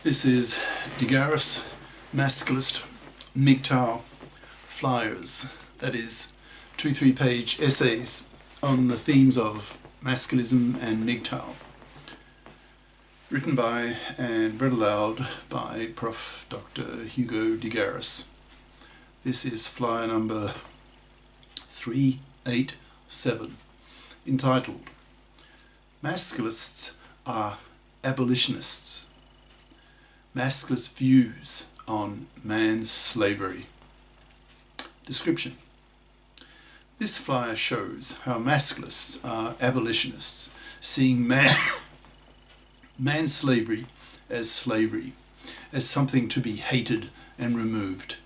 This is GARIS, Masculist, MGTOW flyers, that is 2-3 page essays on the themes of masculism and MGTOW, written by and read aloud by Prof. Dr. Hugo de Garis. This is flyer number 387, entitled Masculists are Abolitionists. Masculist views on manslavery. Description. This flyer shows how Masculists are abolitionists, seeing manslavery as slavery, as something to be hated and removed.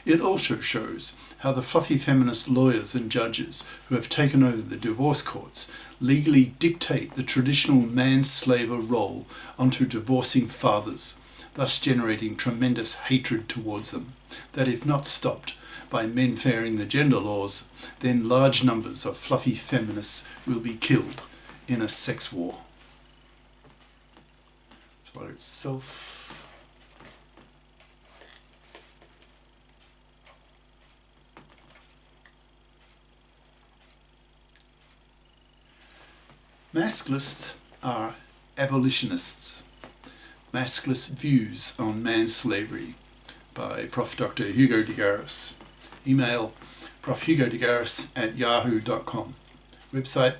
It also shows how the fluffy feminist lawyers and judges who have taken over the divorce courts legally dictate the traditional manslaver role onto divorcing fathers, thus generating tremendous hatred towards them, that if not stopped by menfairing the gender laws, then large numbers of fluffy feminists will be killed in a sex war. For itself. Masculists are abolitionists. Masculist views on manslavery, by Prof. Dr. Hugo de Garis. Email profhugodegaris@yahoo.com. Website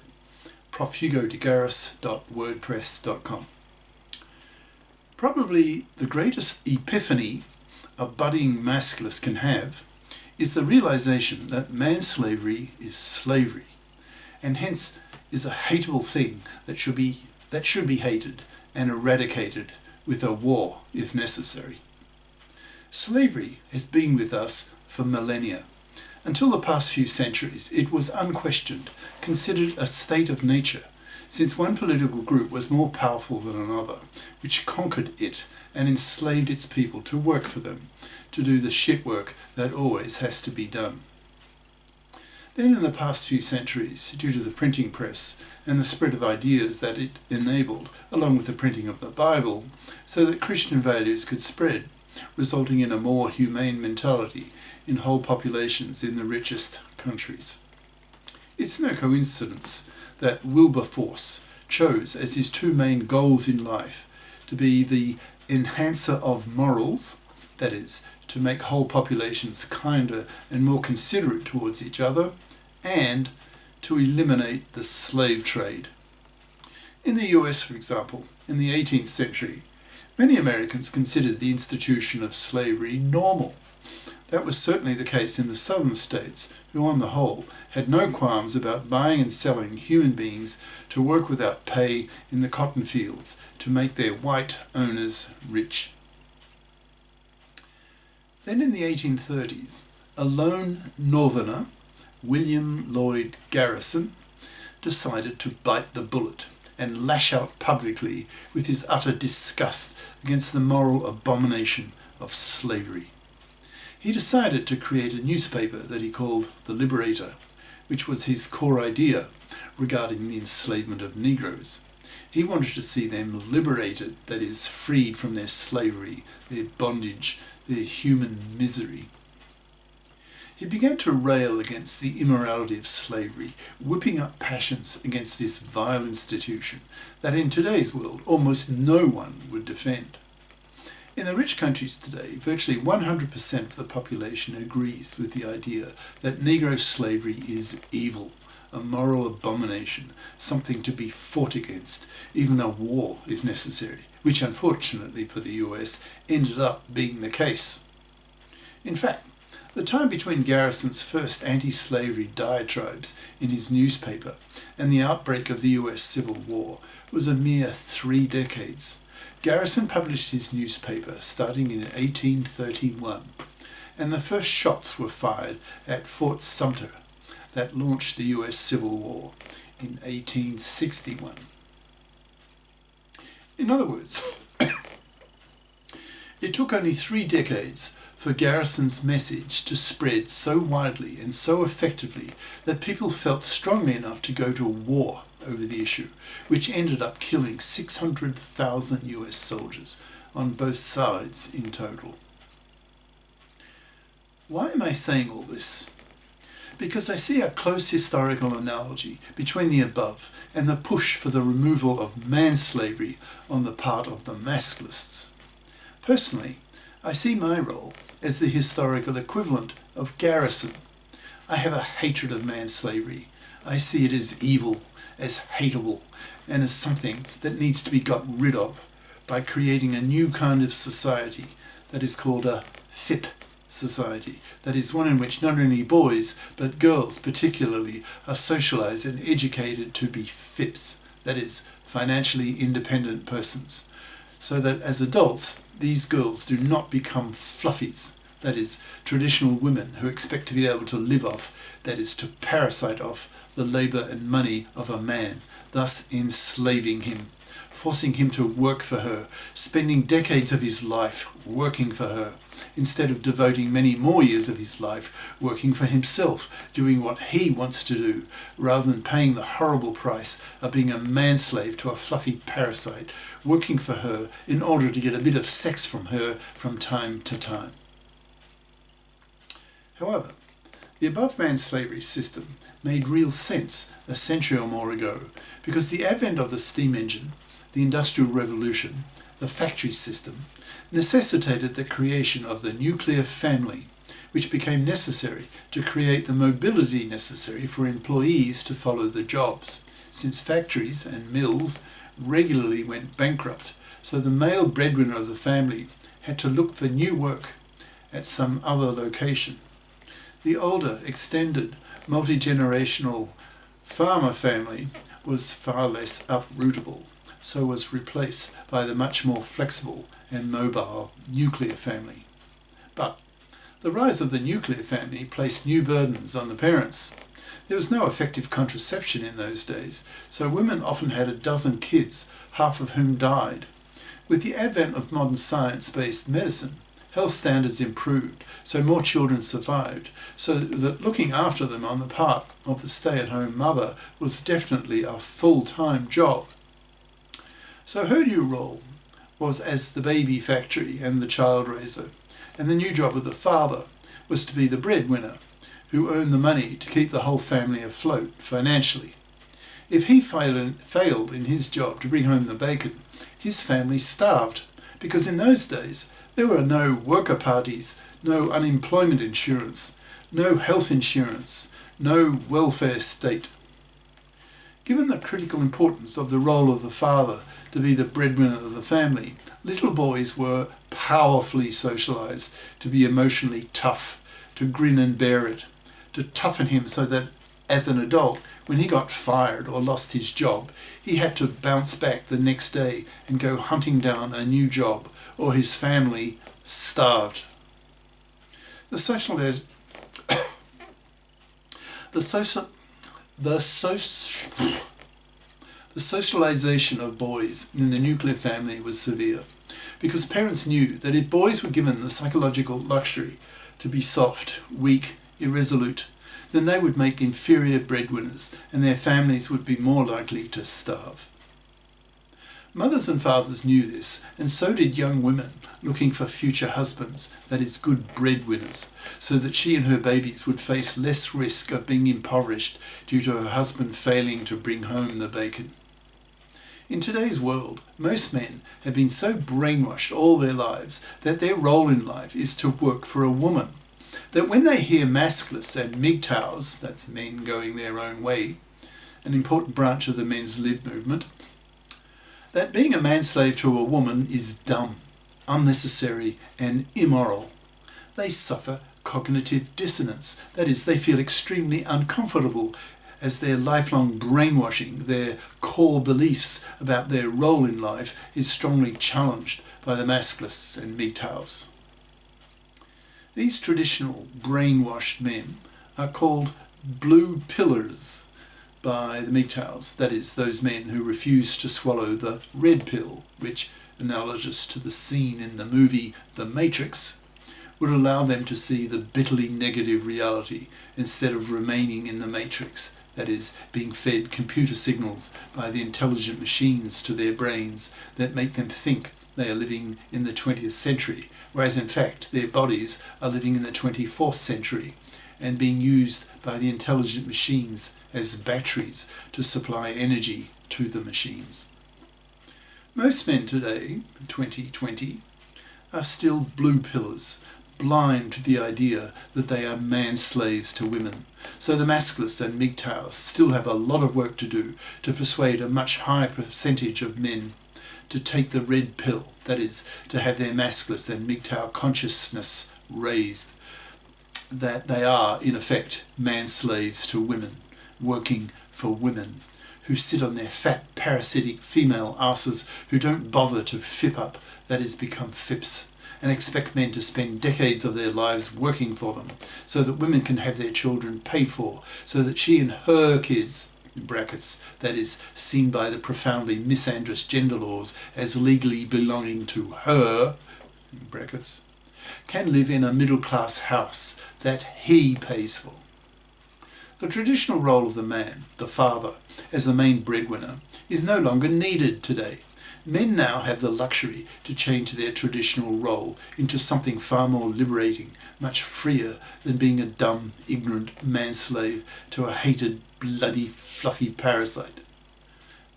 profhugodegaris.wordpress.com. Probably the greatest epiphany a budding masculist can have is the realization that manslavery is slavery, and hence is a hateable thing that should be hated and eradicated with a war if necessary. Slavery has been with us for millennia. Until the past few centuries, it was unquestioned considered a state of nature, since one political group was more powerful than another, which conquered it and enslaved its people to work for them, to do the shit work that always has to be done. Then in the past few centuries, due to the printing press and the spread of ideas that it enabled, along with the printing of the Bible, so that Christian values could spread, resulting in a more humane mentality in whole populations in the richest countries. It's no coincidence that Wilberforce chose as his two main goals in life to be the enhancer of morals, that is, to make whole populations kinder and more considerate towards each other, and to eliminate the slave trade. In the US, for example, in the 18th century, many Americans considered the institution of slavery normal. That was certainly the case in the southern states, who on the whole had no qualms about buying and selling human beings to work without pay in the cotton fields to make their white owners rich. Then in the 1830s, a lone northerner, William Lloyd Garrison, decided to bite the bullet and lash out publicly with his utter disgust against the moral abomination of slavery. He decided to create a newspaper that he called The Liberator, which was his core idea regarding the enslavement of Negroes. He wanted to see them liberated, that is, freed from their slavery, their bondage, their human misery. He began to rail against the immorality of slavery, whipping up passions against this vile institution that in today's world almost no one would defend. In the rich countries today, virtually 100% of the population agrees with the idea that Negro slavery is evil, a moral abomination, something to be fought against, even a war if necessary, which unfortunately for the US ended up being the case. In fact, the time between Garrison's first anti-slavery diatribes in his newspaper and the outbreak of the US Civil War was a mere 3 decades. Garrison published his newspaper starting in 1831, and the first shots were fired at Fort Sumter that launched the US Civil War in 1861. In other words, it took only 3 decades for Garrison's message to spread so widely and so effectively that people felt strongly enough to go to war over the issue, which ended up killing 600,000 US soldiers on both sides in total. Why am I saying all this? Because I see a close historical analogy between the above and the push for the removal of manslavery on the part of the Masculists. Personally, I see my role as the historical equivalent of GARIS. I have a hatred of manslavery. I see it as evil, as hateable, and as something that needs to be got rid of by creating a new kind of society that is called a FIP society. That is one in which not only boys, but girls particularly, are socialised and educated to be FIPs, that is, financially independent persons, so that as adults, these girls do not become fluffies, that is, traditional women who expect to be able to live off, that is, to parasite off the labour and money of a man, thus enslaving him, forcing him to work for her, spending decades of his life working for her, instead of devoting many more years of his life working for himself, doing what he wants to do, rather than paying the horrible price of being a manslave to a fluffy parasite, working for her in order to get a bit of sex from her from time to time. However, the above manslavery system made real sense a century or more ago, because the advent of the steam engine, the Industrial Revolution, the factory system, necessitated the creation of the nuclear family, which became necessary to create the mobility necessary for employees to follow the jobs, since factories and mills regularly went bankrupt, so the male breadwinner of the family had to look for new work at some other location. The older, extended, multi-generational farmer family was far less uprootable, so was replaced by the much more flexible and mobile nuclear family. But the rise of the nuclear family placed new burdens on the parents. There was no effective contraception in those days, so women often had a dozen kids, half of whom died. With the advent of modern science-based medicine, health standards improved, so more children survived, so that looking after them on the part of the stay-at-home mother was definitely a full-time job. So her new role was as the baby factory and the child raiser, and the new job of the father was to be the breadwinner, who earned the money to keep the whole family afloat financially. If he failed in his job to bring home the bacon, his family starved, because in those days there were no worker parties, no unemployment insurance, no health insurance, no welfare state. Given the critical importance of the role of the father to be the breadwinner of the family, little boys were powerfully socialised to be emotionally tough, to grin and bear it, to toughen him so that as an adult, when he got fired or lost his job, he had to bounce back the next day and go hunting down a new job, or his family starved. The socialization of boys in the nuclear family was severe, because parents knew that if boys were given the psychological luxury to be soft, weak, irresolute, then they would make inferior breadwinners and their families would be more likely to starve. Mothers and fathers knew this, and so did young women looking for future husbands, that is, good breadwinners, so that she and her babies would face less risk of being impoverished due to her husband failing to bring home the bacon. In today's world, most men have been so brainwashed all their lives that their role in life is to work for a woman, that when they hear Masculists and MGTOWs, that's men going their own way, an important branch of the men's lib movement, that being a manslave to a woman is dumb, unnecessary and immoral. They suffer cognitive dissonance, that is, they feel extremely uncomfortable as their lifelong brainwashing, their core beliefs about their role in life is strongly challenged by the Masculists and MGTOWs. These traditional brainwashed men are called blue pillars by the MGTOWs, that is, those men who refuse to swallow the red pill, which, analogous to the scene in the movie The Matrix, would allow them to see the bitterly negative reality instead of remaining in the matrix, that is, being fed computer signals by the intelligent machines to their brains that make them think they are living in the 20th century, whereas in fact their bodies are living in the 24th century and being used by the intelligent machines as batteries to supply energy to the machines. Most men today, 2020, are still blue pillars, blind to the idea that they are man-slaves to women. So the Masculists and MGTOW still have a lot of work to do to persuade a much higher percentage of men to take the red pill, that is, to have their Masculist and MGTOW consciousness raised, that they are, in effect, man-slaves to women, working for women, who sit on their fat, parasitic female asses who don't bother to fip up, that is, become fips, and expect men to spend decades of their lives working for them, so that women can have their children paid for, so that she and her kids, in brackets, that is, seen by the profoundly misandrous gender laws as legally belonging to her, in brackets, can live in a middle-class house that he pays for. The traditional role of the man, the father, as the main breadwinner, is no longer needed today. Men now have the luxury to change their traditional role into something far more liberating, much freer than being a dumb, ignorant manslave to a hated, bloody, fluffy parasite.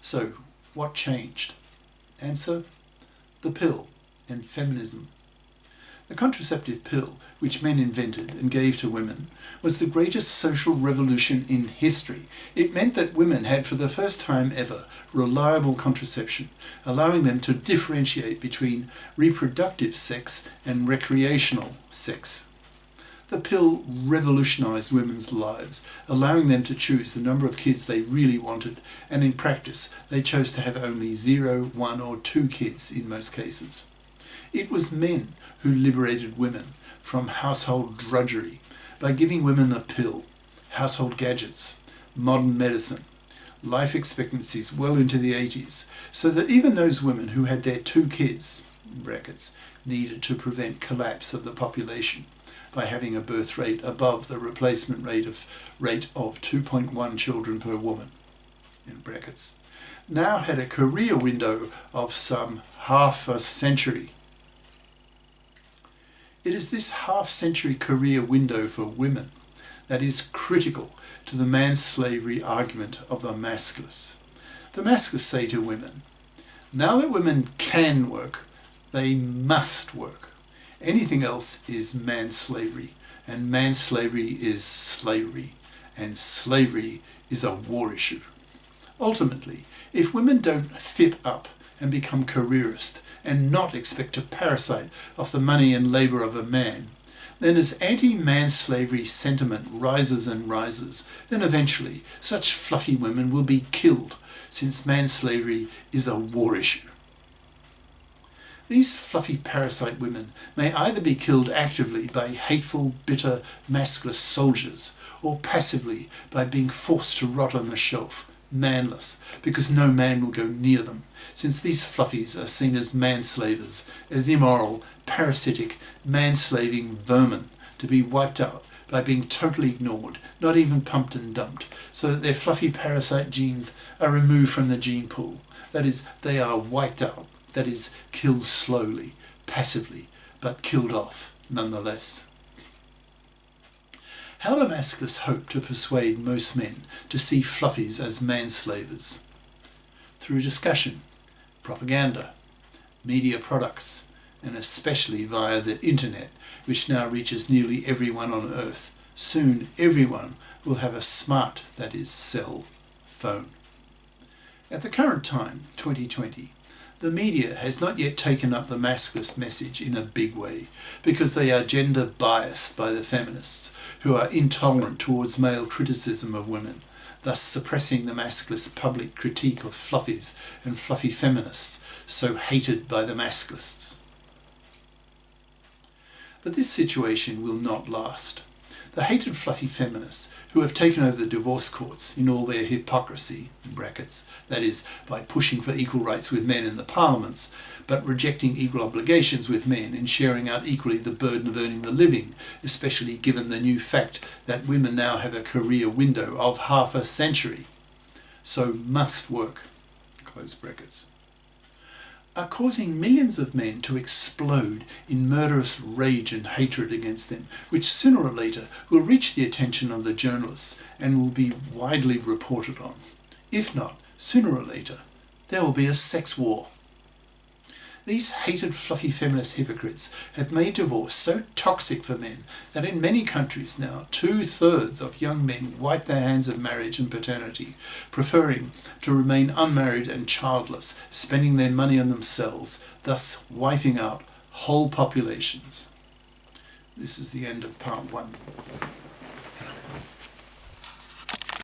So, what changed? Answer: the pill and feminism. The contraceptive pill, which men invented and gave to women, was the greatest social revolution in history. It meant that women had, for the first time ever, reliable contraception, allowing them to differentiate between reproductive sex and recreational sex. The pill revolutionized women's lives, allowing them to choose the number of kids they really wanted, and in practice they chose to have only 0, 1 or 2 kids in most cases. It was men who liberated women from household drudgery by giving women the pill, household gadgets, modern medicine, life expectancies well into the 80s, so that even those women who had their 2 kids, in brackets, needed to prevent collapse of the population by having a birth rate above the replacement rate of 2.1 children per woman, in brackets, now had a career window of some half a century. It is this half-century career window for women that is critical to the manslavery argument of the Masculists. The Masculists say to women, now that women can work, they must work. Anything else is manslavery, and manslavery is slavery, and slavery is a war issue. Ultimately, if women don't fip up and become careerist and not expect to parasite off the money and labour of a man, then as anti-manslavery sentiment rises and rises, then eventually such fluffy women will be killed, since manslavery is a war issue. These fluffy parasite women may either be killed actively by hateful, bitter, masculist soldiers, or passively by being forced to rot on the shelf, manless, because no man will go near them, since these fluffies are seen as manslavers, as immoral, parasitic, manslaving vermin, to be wiped out by being totally ignored, not even pumped and dumped, so that their fluffy parasite genes are removed from the gene pool. That is, they are wiped out, that is, killed slowly, passively, but killed off nonetheless. How do Masculists hope to persuade most men to see fluffies as manslavers? Through discussion, propaganda, media products, and especially via the internet, which now reaches nearly everyone on earth. Soon everyone will have a smart, that is, cell phone. At the current time, 2020, the media has not yet taken up the Masculist message in a big way, because they are gender biased by the feminists, who are intolerant towards male criticism of women, thus suppressing the Masculist public critique of fluffies and fluffy feminists, so hated by the Masculists. But this situation will not last. The hated fluffy feminists, who have taken over the divorce courts in all their hypocrisy, in brackets, that is, by pushing for equal rights with men in the parliaments, but rejecting equal obligations with men in sharing out equally the burden of earning the living, especially given the new fact that women now have a career window of half a century, so must work, close brackets, are causing millions of men to explode in murderous rage and hatred against them, which sooner or later will reach the attention of the journalists and will be widely reported on. If not, sooner or later, there will be a sex war. These hated fluffy feminist hypocrites have made divorce so toxic for men that in many countries now 2/3 of young men wipe their hands of marriage and paternity, preferring to remain unmarried and childless, spending their money on themselves, thus wiping out whole populations. This is the end of part 1.